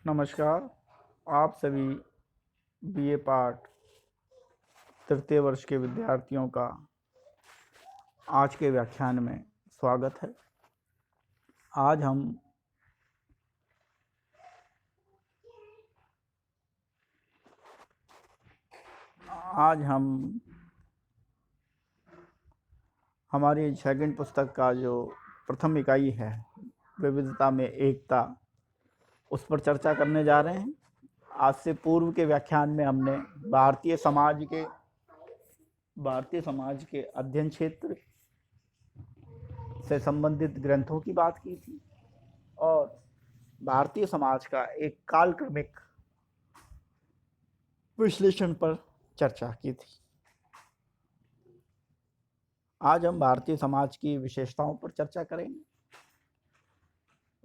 नमस्कार। आप सभी बीए पार्ट तृतीय वर्ष के विद्यार्थियों का आज के व्याख्यान में स्वागत है। आज हम हमारी सेकंड पुस्तक का जो प्रथम इकाई है, विविधता में एकता, उस पर चर्चा करने जा रहे हैं। आज से पूर्व के व्याख्यान में हमने भारतीय समाज के अध्ययन क्षेत्र से संबंधित ग्रंथों की बात की थी और भारतीय समाज का एक कालक्रमिक विश्लेषण पर चर्चा की थी। आज हम भारतीय समाज की विशेषताओं पर चर्चा करेंगे।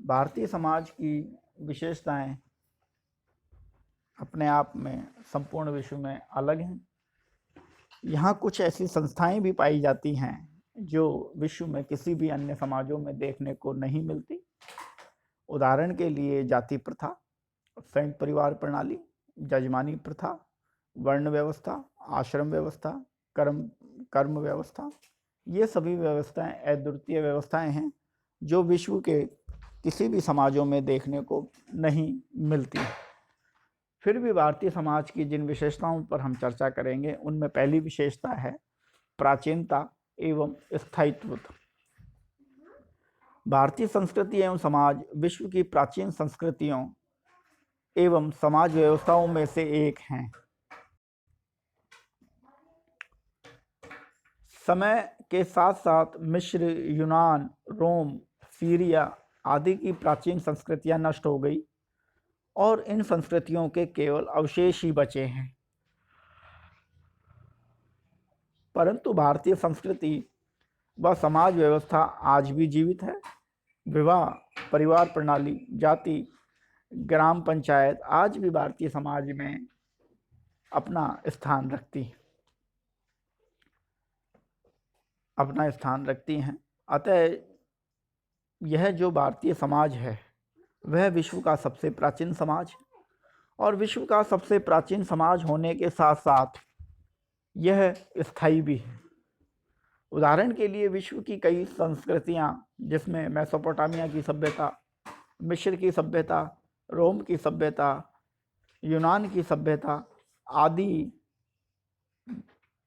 भारतीय समाज की विशेषताएं अपने आप में संपूर्ण विश्व में अलग हैं। यहाँ कुछ ऐसी संस्थाएं भी पाई जाती हैं जो विश्व में किसी भी अन्य समाजों में देखने को नहीं मिलती। उदाहरण के लिए जाति प्रथा, संयुक्त परिवार प्रणाली, जजमानी प्रथा, वर्ण व्यवस्था, आश्रम व्यवस्था, कर्म व्यवस्था, ये सभी व्यवस्थाएं अद्वितीय व्यवस्थाएं हैं जो विश्व के किसी भी समाजों में देखने को नहीं मिलती। फिर भी भारतीय समाज की जिन विशेषताओं पर हम चर्चा करेंगे उनमें पहली विशेषता है प्राचीनता एवं स्थायित्व। भारतीय संस्कृति एवं समाज विश्व की प्राचीन संस्कृतियों एवं समाज व्यवस्थाओं में से एक हैं। समय के साथ साथ मिस्र, यूनान, रोम, सीरिया आदि की प्राचीन संस्कृतियां नष्ट हो गई और इन संस्कृतियों के केवल अवशेष ही बचे हैं। परंतु भारतीय संस्कृति व समाज व्यवस्था आज भी जीवित है। विवाह, परिवार प्रणाली, जाति, ग्राम पंचायत आज भी भारतीय समाज में अपना स्थान रखती हैं। अतः यह जो भारतीय समाज है वह विश्व का सबसे प्राचीन समाज है और विश्व का सबसे प्राचीन समाज होने के साथ साथ यह स्थायी भी है। उदाहरण के लिए विश्व की कई संस्कृतियां, जिसमें मेसोपोटामिया की सभ्यता, मिस्र की सभ्यता, रोम की सभ्यता, यूनान की सभ्यता आदि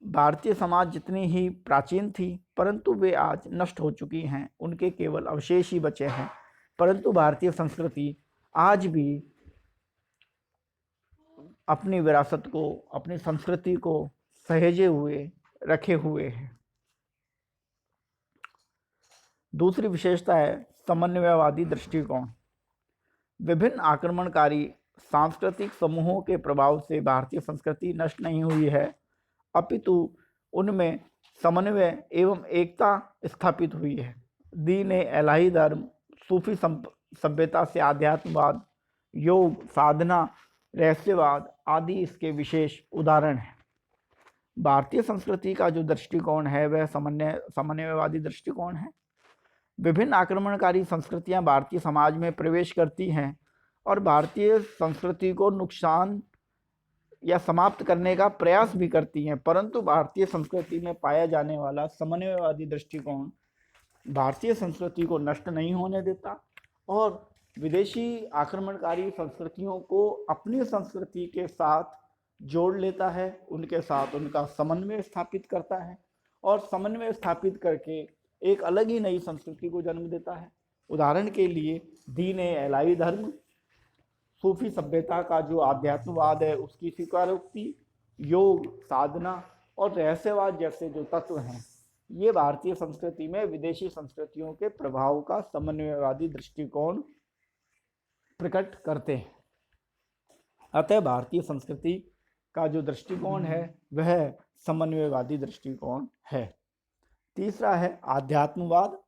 भारतीय समाज जितनी ही प्राचीन थी परंतु वे आज नष्ट हो चुकी हैं, उनके केवल अवशेष ही बचे हैं। परंतु भारतीय संस्कृति आज भी अपनी विरासत को, अपनी संस्कृति को सहेजे हुए रखे हुए है। दूसरी विशेषता है समन्वयवादी दृष्टिकोण। विभिन्न आक्रमणकारी सांस्कृतिक समूहों के प्रभाव से भारतीय संस्कृति नष्ट नहीं हुई है, अपितु उनमें समन्वय एवं एकता स्थापित हुई है। दीन इलाही धर्म, सूफी सभ्यता से आध्यात्मवाद, योग, साधना, रहस्यवाद आदि इसके विशेष उदाहरण हैं। भारतीय संस्कृति का जो दृष्टिकोण है वह समन्वयवादी दृष्टिकोण है। विभिन्न आक्रमणकारी संस्कृतियां भारतीय समाज में प्रवेश करती हैं और भारतीय संस्कृति को नुकसान या समाप्त करने का प्रयास भी करती हैं, परंतु भारतीय संस्कृति में पाया जाने वाला समन्वयवादी दृष्टिकोण भारतीय संस्कृति को नष्ट नहीं होने देता और विदेशी आक्रमणकारी संस्कृतियों को अपनी संस्कृति के साथ जोड़ लेता है, उनके साथ उनका समन्वय स्थापित करता है और समन्वय स्थापित करके एक अलग ही नई संस्कृति को जन्म देता है। उदाहरण के लिए दीन इलाही धर्म, सूफी सभ्यता का जो आध्यात्मवाद है उसकी स्वीकारोक्ति, योग, साधना और रहस्यवाद जैसे जो तत्व हैं, ये भारतीय संस्कृति में विदेशी संस्कृतियों के प्रभाव का समन्वयवादी दृष्टिकोण प्रकट करते हैं। अतः भारतीय संस्कृति का जो दृष्टिकोण है वह समन्वयवादी दृष्टिकोण है। तीसरा है आध्यात्मवाद।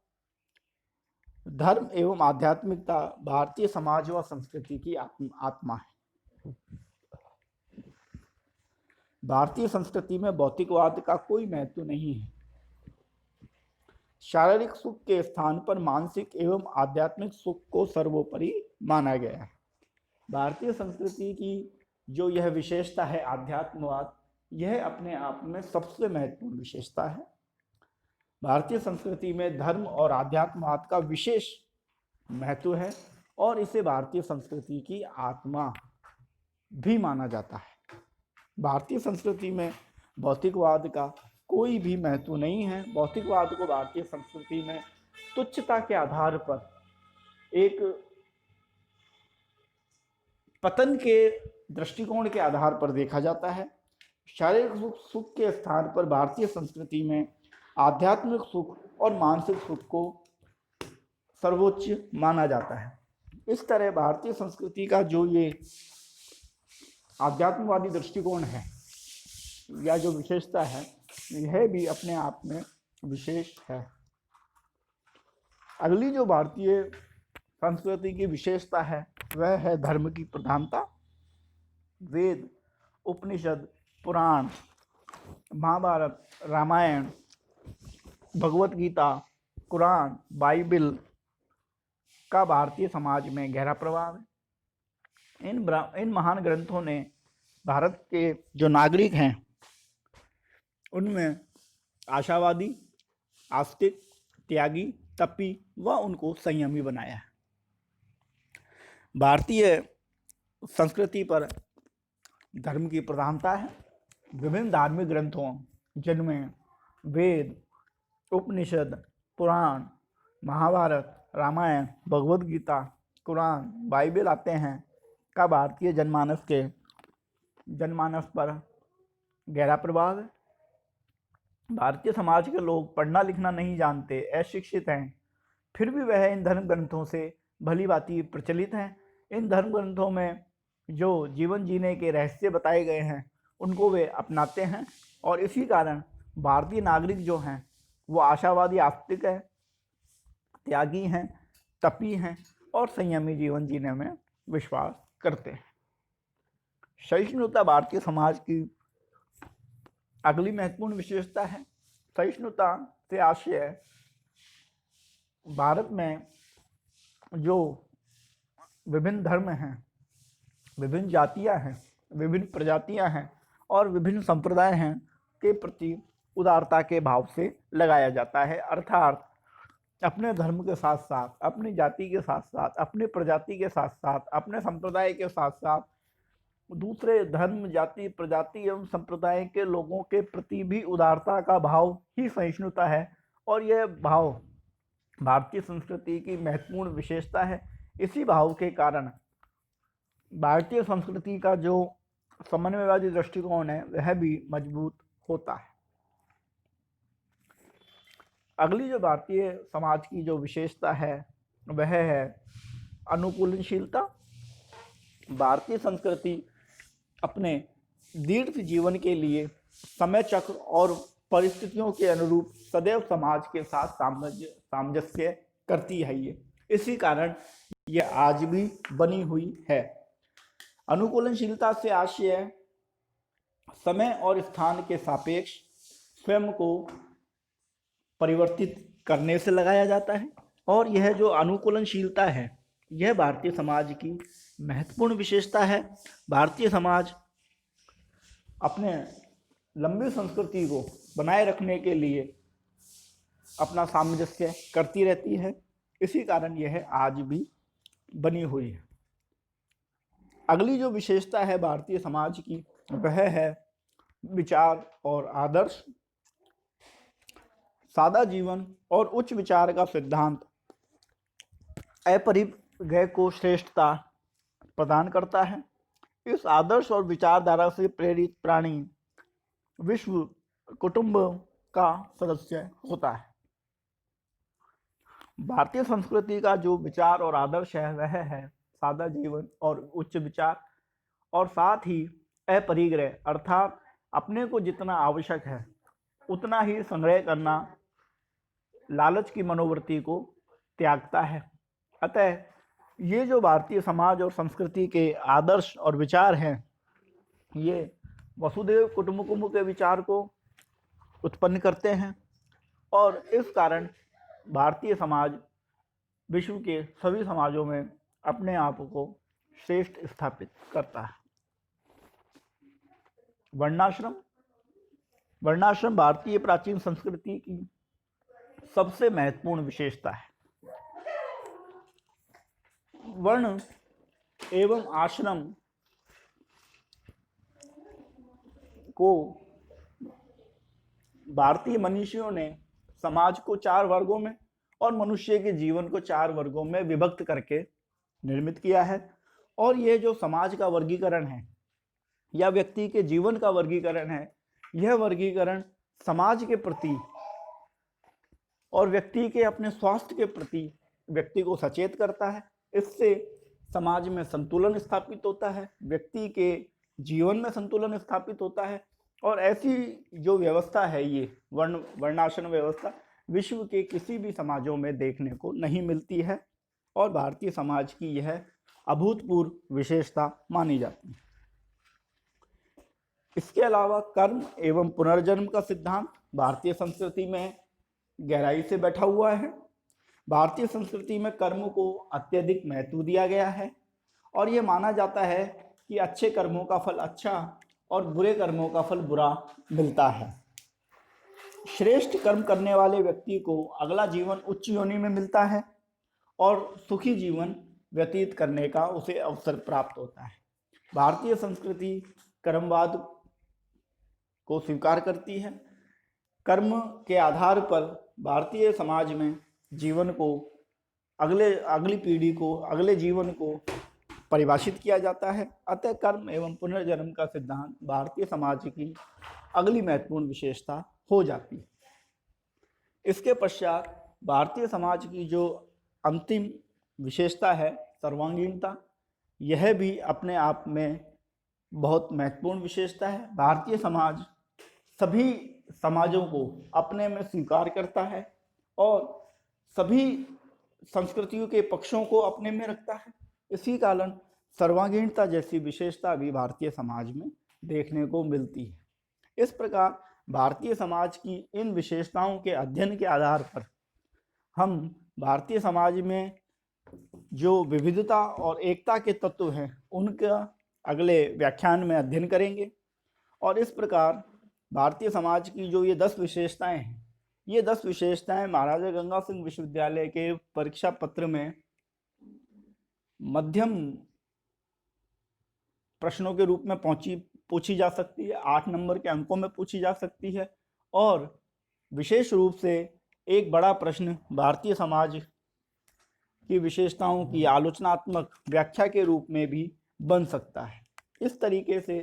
धर्म एवं आध्यात्मिकता भारतीय समाज व संस्कृति की आत्मा है। भारतीय संस्कृति में भौतिकवाद का कोई महत्व नहीं है। शारीरिक सुख के स्थान पर मानसिक एवं आध्यात्मिक सुख को सर्वोपरि माना गया है। भारतीय संस्कृति की जो यह विशेषता है आध्यात्मवाद, यह अपने आप में सबसे महत्वपूर्ण विशेषता है। भारतीय संस्कृति में धर्म और आध्यात्मवाद का विशेष महत्व है और इसे भारतीय संस्कृति की आत्मा भी माना जाता है। भारतीय संस्कृति में भौतिकवाद का कोई भी महत्व नहीं है। भौतिकवाद को भारतीय संस्कृति में तुच्छता के आधार पर, एक पतन के दृष्टिकोण के आधार पर देखा जाता है। शारीरिक सुख के स्थान पर भारतीय संस्कृति में आध्यात्मिक सुख और मानसिक सुख को सर्वोच्च माना जाता है। इस तरह भारतीय संस्कृति का जो ये आध्यात्मवादी दृष्टिकोण है या जो विशेषता है, यह भी अपने आप में विशेष है। अगली जो भारतीय संस्कृति की विशेषता है वह है धर्म की प्रधानता। वेद, उपनिषद, पुराण, महाभारत, रामायण, भगवत गीता, कुरान, बाइबिल का भारतीय समाज में गहरा प्रभाव है। इन महान ग्रंथों ने भारत के जो नागरिक हैं उनमें आशावादी, आस्तिक, त्यागी, तपी व उनको संयमी बनाया है। भारतीय संस्कृति पर धर्म की प्रधानता है। विभिन्न धार्मिक ग्रंथों जिनमें वेद, उपनिषद, पुराण, महाभारत, रामायण, भगवत गीता, कुरान, बाइबिल आते हैं का भारतीय जनमानस पर गहरा प्रभाव है। भारतीय समाज के लोग पढ़ना लिखना नहीं जानते, अशिक्षित हैं, फिर भी वह इन धर्म ग्रंथों से भली भांति प्रचलित हैं। इन धर्म ग्रंथों में जो जीवन जीने के रहस्य बताए गए हैं उनको वे अपनाते हैं और इसी कारण भारतीय नागरिक जो हैं वो आशावादी, आस्तिक है, त्यागी हैं, तपी हैं और संयमी जीवन जीने में विश्वास करते हैं। सहिष्णुता भारतीय समाज की अगली महत्वपूर्ण विशेषता है। सहिष्णुता से आशय भारत में जो विभिन्न धर्म हैं, विभिन्न जातियां हैं, विभिन्न प्रजातियां हैं और विभिन्न संप्रदाय हैं के प्रति उदारता के भाव से लगाया जाता है। अर्थात अपने धर्म के साथ साथ, अपनी जाति के साथ साथ, अपनी प्रजाति के साथ साथ, अपने संप्रदाय के साथ साथ दूसरे धर्म, जाति, प्रजाति एवं संप्रदाय के लोगों के प्रति भी उदारता का भाव ही सहिष्णुता है और यह भाव भारतीय संस्कृति की महत्वपूर्ण विशेषता है। इसी भाव के कारण भारतीय संस्कृति का जो समन्वयवादी दृष्टिकोण है वह भी मजबूत होता है। अगली जो भारतीय समाज की जो विशेषता है वह है अनुकूलनशीलता। भारतीय संस्कृति अपने दीर्घ जीवन के लिए समय चक्र और परिस्थितियों के अनुरूप सदैव समाज के साथ सामंजस्य करती है। ये इसी कारण यह आज भी बनी हुई है। अनुकूलनशीलता से आशय समय और स्थान के सापेक्ष स्वयं को परिवर्तित करने से लगाया जाता है और यह जो अनुकूलनशीलता है यह भारतीय समाज की महत्वपूर्ण विशेषता है। भारतीय समाज अपने लंबी संस्कृति को बनाए रखने के लिए अपना सामंजस्य करती रहती है, इसी कारण यह आज भी बनी हुई है। अगली जो विशेषता है भारतीय समाज की वह है विचार और आदर्श। सादा जीवन और उच्च विचार का सिद्धांत अपरिग्रह को श्रेष्ठता प्रदान करता है। इस आदर्श और विचारधारा से प्रेरित प्राणी विश्व कुटुंब का सदस्य होता है। भारतीय संस्कृति का जो विचार और आदर्श है वह है सादा जीवन और उच्च विचार और साथ ही अपरिग्रह, अर्थात अपने को जितना आवश्यक है उतना ही संग्रह करना, लालच की मनोवृत्ति को त्यागता है। अतः ये जो भारतीय समाज और संस्कृति के आदर्श और विचार हैं ये वसुधैव कुटुंबकम के विचार को उत्पन्न करते हैं और इस कारण भारतीय समाज विश्व के सभी समाजों में अपने आप को श्रेष्ठ स्थापित करता है। वर्णाश्रम वर्णाश्रम भारतीय प्राचीन संस्कृति की सबसे महत्वपूर्ण विशेषता है। वर्ण एवं आश्रम को भारतीय मनीषियों ने समाज को 4 वर्गों में और मनुष्य के जीवन को 4 वर्गों में विभक्त करके निर्मित किया है। और यह जो समाज का वर्गीकरण है या व्यक्ति के जीवन का वर्गीकरण है, यह वर्गीकरण समाज के प्रति और व्यक्ति के अपने स्वास्थ्य के प्रति व्यक्ति को सचेत करता है। इससे समाज में संतुलन स्थापित होता है, व्यक्ति के जीवन में संतुलन स्थापित होता है। और ऐसी जो व्यवस्था है, ये वर्णाश्रम व्यवस्था विश्व के किसी भी समाजों में देखने को नहीं मिलती है और भारतीय समाज की यह अभूतपूर्व विशेषता मानी जाती है। इसके अलावा कर्म एवं पुनर्जन्म का सिद्धांत भारतीय संस्कृति में गहराई से बैठा हुआ है। भारतीय संस्कृति में कर्म को अत्यधिक महत्व दिया गया है और यह माना जाता है कि अच्छे कर्मों का फल अच्छा और बुरे कर्मों का फल बुरा मिलता है। श्रेष्ठ कर्म करने वाले व्यक्ति को अगला जीवन उच्च योनि में मिलता है और सुखी जीवन व्यतीत करने का उसे अवसर प्राप्त होता है। भारतीय संस्कृति कर्मवाद को स्वीकार करती है। कर्म के आधार पर भारतीय समाज में जीवन को अगली पीढ़ी को अगले जीवन को परिभाषित किया जाता है। अतः कर्म एवं पुनर्जन्म का सिद्धांत भारतीय समाज की अगली महत्वपूर्ण विशेषता हो जाती है। इसके पश्चात भारतीय समाज की जो अंतिम विशेषता है सर्वांगीणता, यह भी अपने आप में बहुत महत्वपूर्ण विशेषता है। भारतीय समाज सभी समाजों को अपने में स्वीकार करता है और सभी संस्कृतियों के पक्षों को अपने में रखता है। इसी कारण सर्वांगीणता जैसी विशेषता भी भारतीय समाज में देखने को मिलती है। इस प्रकार भारतीय समाज की इन विशेषताओं के अध्ययन के आधार पर हम भारतीय समाज में जो विविधता और एकता के तत्व हैं उनका अगले व्याख्यान में अध्ययन करेंगे। और इस प्रकार भारतीय समाज की जो ये 10 विशेषताएं हैं, ये 10 विशेषताएं महाराजा गंगा सिंह विश्वविद्यालय के परीक्षा पत्र में मध्यम प्रश्नों के रूप में पूछी जा सकती है, 8 नंबर के अंकों में पूछी जा सकती है और विशेष रूप से एक बड़ा प्रश्न भारतीय समाज की विशेषताओं की आलोचनात्मक व्याख्या के रूप में भी बन सकता है। इस तरीके से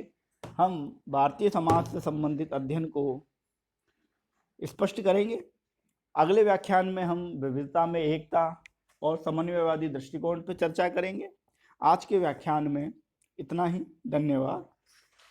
हम भारतीय समाज से संबंधित अध्ययन को स्पष्ट करेंगे। अगले व्याख्यान में हम विविधता में एकता और समन्वयवादी दृष्टिकोण पर चर्चा करेंगे। आज के व्याख्यान में इतना ही। धन्यवाद।